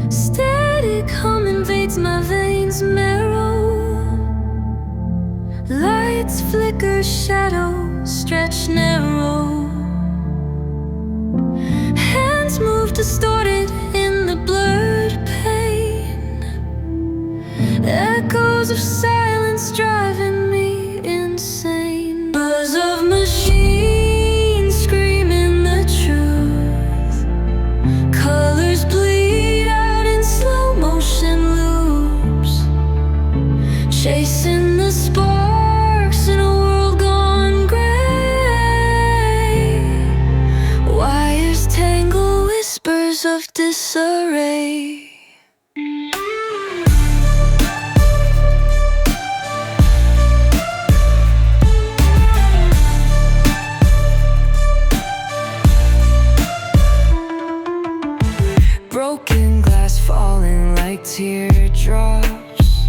Static hum invades my veins marrow. Lights flicker, shadows stretch narrow. Hands move distorted in the blurred pain. Echoes of silence driving me insane. Buzz of machines screaming the truth. Colors bleed out in slow motion loops. Chasing the sparks in a world gone gray. Wires tangle, whispers of disarray. Broken glass falling like teardrops.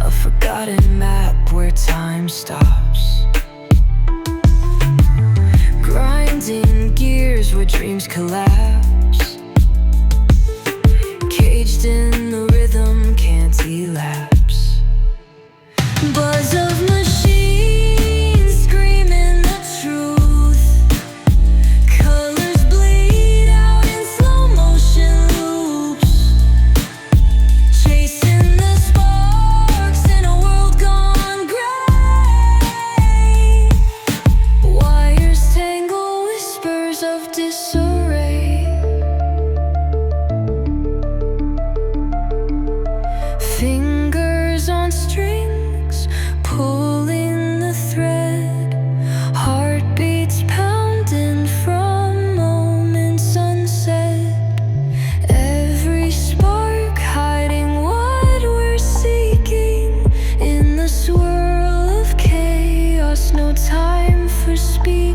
A forgotten map where time stops. Grinding gears where dreams collapse. Caged in the rhythm, can't elapse. Buzz of machines screaming the truth. Colors bleed out in slow motion loops. Chasing the sparks in a world gone gray. Wires tangle, whispers of disarray. Fingers on strings, pulling the thread. Heartbeats pounding from moments unsaid. Every spark hiding what we're seeking. In the swirl of chaos, no time for speaking.